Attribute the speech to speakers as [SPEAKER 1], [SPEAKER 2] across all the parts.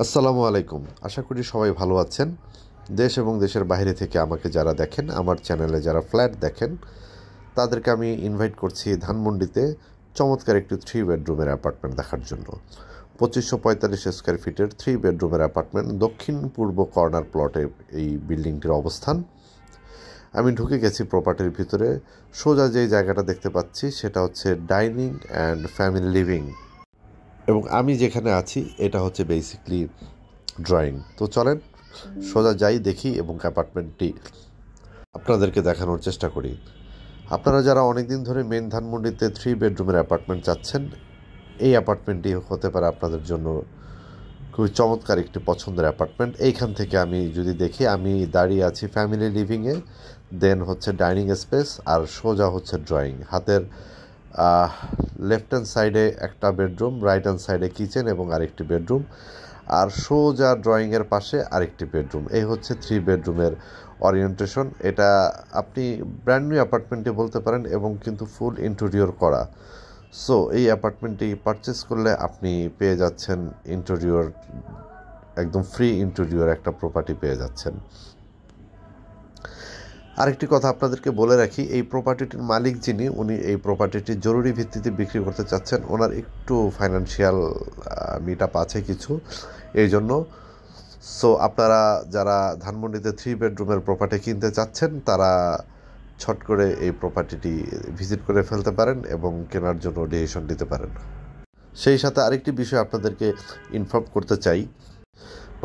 [SPEAKER 1] আসসালামু আলাইকুম। আশা করি সবাই ভালো আছেন। দেশ এবং দেশের বাইরে থেকে আমাকে যারা দেখেন, আমার চ্যানেলে যারা ফ্ল্যাট দেখেন, তাদেরকে আমি ইনভাইট করছি ধানমন্ডিতে চমৎকার একটি 3 বেডরুমের অ্যাপার্টমেন্ট দেখার জন্য। 2545 স্কোয়ার ফিটের 3 বেডরুমের অ্যাপার্টমেন্ট, দক্ষিণ পূর্ব কর্নার প্লটে এই বিল্ডিংটির অবস্থান। আমি ঢুকে গেছি প্রপার্টির ভিতরে। সোজা যে জায়গাটা দেখতে পাচ্ছি সেটা হচ্ছে ডাইনিং অ্যান্ড ফ্যামিলি লিভিং, এবং আমি যেখানে আছি এটা হচ্ছে বেসিকলি ড্রয়িং। তো চলেন সোজা যাই, দেখি এবং অ্যাপার্টমেন্টটি আপনাদেরকে দেখানোর চেষ্টা করি। আপনারা যারা অনেক দিন ধরে মেন ধানমন্ডিতে 3 বেডরুমের অ্যাপার্টমেন্ট চাচ্ছেন, এই অ্যাপার্টমেন্টটি হতে পারে আপনাদের জন্য খুবই চমৎকার একটি পছন্দের অ্যাপার্টমেন্ট। এইখান থেকে আমি যদি দেখি, আমি দাঁড়িয়ে আছি ফ্যামিলি লিভিংয়ে, দেন হচ্ছে ডাইনিং স্পেস, আর সোজা হচ্ছে ড্রয়িং। হাতের লেফট হ্যান্ড সাইডে একটা বেডরুম, রাইট হ্যান্ড সাইডে কিচেন এবং আরেকটি বেডরুম, আর সোজা ড্রয়িংয়ের পাশে আরেকটি বেডরুম। এই হচ্ছে 3 বেডরুমের ওরিয়েন্টেশন। এটা আপনি ব্র্যান্ড নিউ অ্যাপার্টমেন্টে বলতে পারেন এবং কিন্তু ফুল ইন্টেরিয়র করা। সো এই অ্যাপার্টমেন্টটি পারচেস করলে আপনি পেয়ে যাচ্ছেন ইন্টেরিয়র, একদম ফ্রি ইন্টেরিয়র একটা প্রপার্টি পেয়ে যাচ্ছেন। আরেকটি কথা আপনাদেরকে বলে রাখি, এই প্রপার্টিটির মালিক যিনি, উনি এই প্রপার্টিটি জরুরি ভিত্তিতে বিক্রি করতে চাচ্ছেন। ওনার একটু ফাইন্যান্সিয়াল মিট আপ আছে কিছু, এই জন্য। সো আপনারা যারা ধানমন্ডিতে 3 বেডরুমের প্রপার্টি কিনতে চাচ্ছেন, তারা ছট করে এই প্রপার্টিটি ভিজিট করে ফেলতে পারেন এবং কেনার জন্য ডিসিশন নিতে পারেন। সেই সাথে আরেকটি বিষয় আপনাদেরকে ইনফর্ম করতে চাই,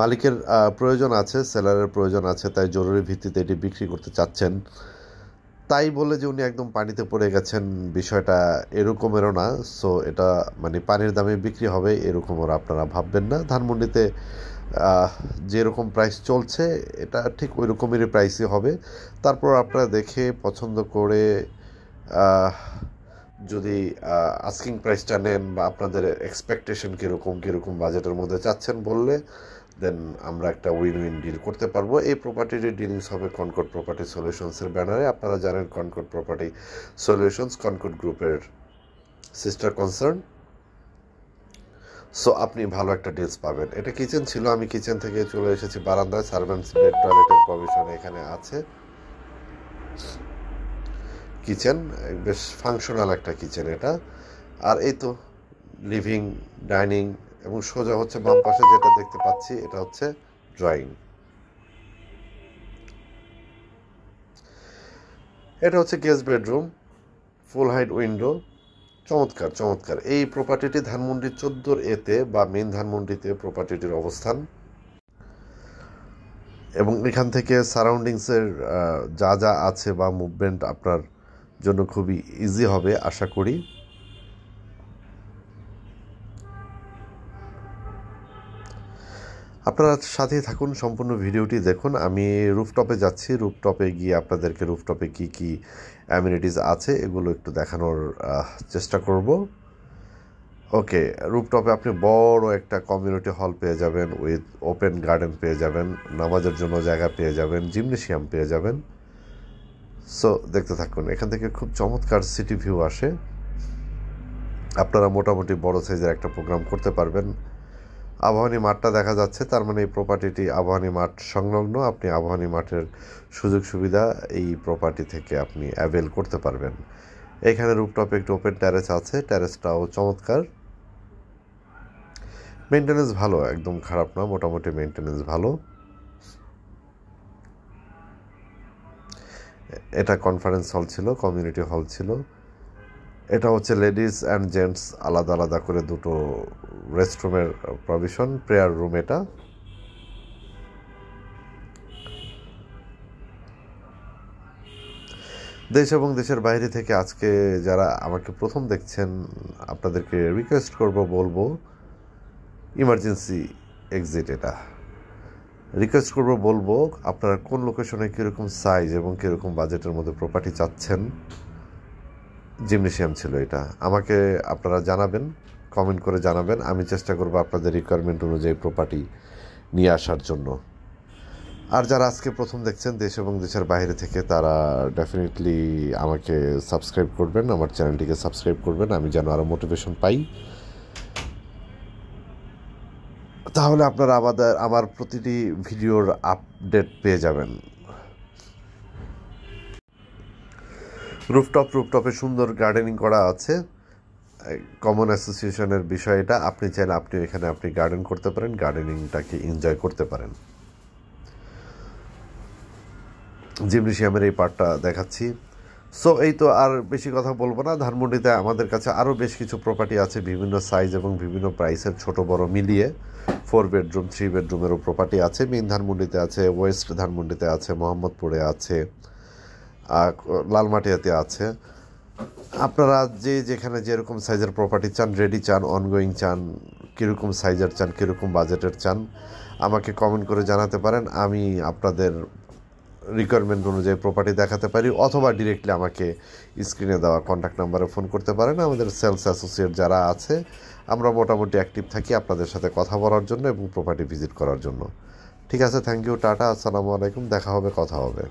[SPEAKER 1] মালিকের প্রয়োজন আছে, সেলারের প্রয়োজন আছে, তাই জরুরি ভিত্তিতে এটি বিক্রি করতে চাচ্ছেন। তাই বলে যে উনি একদম পানিতে পড়ে গেছেন, বিষয়টা এরকমেরও না। সো এটা মানে পানির দামে বিক্রি হবে এরকমও আপনারা ভাববেন না। ধানমন্ডিতে যেরকম প্রাইস চলছে, এটা ঠিক ওই রকমেরই প্রাইসই হবে। তারপর আপনারা দেখে পছন্দ করে যদি আস্কিং প্রাইসটা নেন বা আপনাদের এক্সপেকটেশন কীরকম বাজেটের মধ্যে চাচ্ছেন বললে, দেন আমরা একটা উইন উইন ডিল করতে পারবো। এই প্রপার্টির ডিলিংস হবে কনকর্ড প্রপার্টি সলিউশনসের ব্যানারে। আপনারা জানেন কনকর্ড প্রপার্টি সলিউশনস কনকর্ড গ্রুপের সিস্টার কনসার্ন। সো আপনি ভালো একটা ডিলস পাবেন। এটা কিচেন ছিল, আমি কিচেন থেকে চলে এসেছি বারান্দায়। সার্ভেন্টস বেড, টয়লেটের প্রভিশন এখানে আছে। কিচেন বেশ ফাংশনাল একটা কিচেন এটা। আর এই তো লিভিং, ডাইনিং, এবং সোজা হচ্ছে বাম পাশে যেটা দেখতে পাচ্ছি এটা হচ্ছে ড্রয়িং। এটা হচ্ছে গেস্ট বেডরুম, ফুল হাইট উইন্ডো, চমৎকার চমৎকার। এই প্রপার্টিটি ধানমন্ডি 14 এতে বা মেন ধানমন্ডিতে প্রপার্টিটির অবস্থান, এবং এখান থেকে সারাউন্ডিংসের যা যা আছে বা মুভমেন্ট আপনার জন্য খুবই ইজি হবে আশা করি। আপনারা সাথেই থাকুন, সম্পূর্ণ ভিডিওটি দেখুন। আমি রুফটপে যাচ্ছি, রুফটপে গিয়ে আপনাদেরকে রুফটপে কি কি অ্যামিনিটিস আছে এগুলো একটু দেখানোর চেষ্টা করব। ওকে, রুফটপে আপনি বড় একটা কমিউনিটি হল পেয়ে যাবেন, উইথ ওপেন গার্ডেন পেয়ে যাবেন, নামাজের জন্য জায়গা পেয়ে যাবেন, জিমনেশিয়াম পেয়ে যাবেন। সো দেখতে থাকুন, এখান থেকে খুব চমৎকার সিটি ভিউ আসে। আপনারা মোটামুটি বড় সাইজের একটা প্রোগ্রাম করতে পারবেন। আবাহনী মাঠটা দেখা যাচ্ছে, তার মানে এই প্রপার্টিটি আবাহনী মাঠ সংলগ্ন। আপনি আবাহনী মাঠের সুযোগ সুবিধা এই প্রপার্টি থেকে আপনি অ্যাভেল করতে পারবেন। এখানে রুফটপে একটু ওপেন ট্যারেস আছে, ট্যারেসটাও চমৎকার। মেনটেনেন্স ভালো, একদম খারাপ না, মোটামুটি মেনটেনেন্স ভালো। এটা কনফারেন্স হল ছিল, কমিউনিটি হল ছিল। এটা হচ্ছে লেডিস অ্যান্ড জেন্টস আলাদা আলাদা করে দুটো রেস্টরুমের প্রভিশন, প্রেয়ার রুম এটা। দেশ এবং দেশের বাইরে থেকে আজকে যারা আমাকে প্রথম দেখছেন, আপনাদেরকে রিকোয়েস্ট বলবো ইমার্জেন্সি এক্সিট। এটা রিকোয়েস্ট বলবো আপনারা কোন লোকেশনে কীরকম সাইজ এবং কীরকম বাজেটের মধ্যে প্রপার্টি চাচ্ছেন। জিমনেশিয়াম ছিল এটা, আমাকে আপনারা জানাবেন, কমেন্ট করে জানাবেন। আমি চেষ্টা করব আপনাদের রিকোয়ারমেন্ট অনুযায়ী প্রপার্টি নিয়ে আসার জন্য। আর যারা আজকে প্রথম দেখছেন দেশ এবং দেশের বাইরে থেকে, তারা ডেফিনেটলি আমাকে সাবস্ক্রাইব করবেন, আমার চ্যানেলটিকে সাবস্ক্রাইব করবেন, আমি যেন আরও মোটিভেশন পাই। তাহলে আপনারা আমার প্রতিটি ভিডিওর আপডেট পেয়ে যাবেন। রুফটপে সুন্দর গার্ডেনিং করা আছে, কমন অ্যাসোসিয়েশনের বিষয় এটা। আপনি চাইলে এখানে আপনি গার্ডেন করতে পারেন, গার্ডেনিংটাকে এনজয় করতে পারেন। জিমনেশিয়ামের এই পার্টটা দেখাচ্ছি। সো এই তো, আর বেশি কথা বলবো না। ধানমন্ডিতে আমাদের কাছে আরও বেশ কিছু প্রপার্টি আছে, বিভিন্ন সাইজ এবং বিভিন্ন প্রাইসের, ছোট বড় মিলিয়ে। 4 বেডরুম 3 বেডরুমেরও প্রপার্টি আছে। মেইন ধানমন্ডিতে আছে, ওয়েস্ট ধানমন্ডিতে আছে, মোহাম্মদপুরে আছে, লালমাটিয়াতে আছে। আপনারা যেখানে যেরকম সাইজের প্রপার্টি চান, রেডি চান, অনগোয়িং চান, কীরকম সাইজের চান, কীরকম বাজেটের চান, আমাকে কমেন্ট করে জানাতে পারেন। আমি আপনাদের রিকোয়ারমেন্ট অনুযায়ী প্রপার্টি দেখাতে পারি, অথবা ডিরেক্টলি আমাকে স্ক্রিনে দেওয়া কন্ট্যাক্ট নাম্বারে ফোন করতে পারেন। আমাদের সেলস অ্যাসোসিয়েট যারা আছে, আমরা মোটামুটি অ্যাক্টিভ থাকি আপনাদের সাথে কথা বলার জন্য এবং প্রপার্টি ভিজিট করার জন্য। ঠিক আছে, থ্যাংক ইউ, টাটা, আসসালামু আলাইকুম, দেখা হবে, কথা হবে।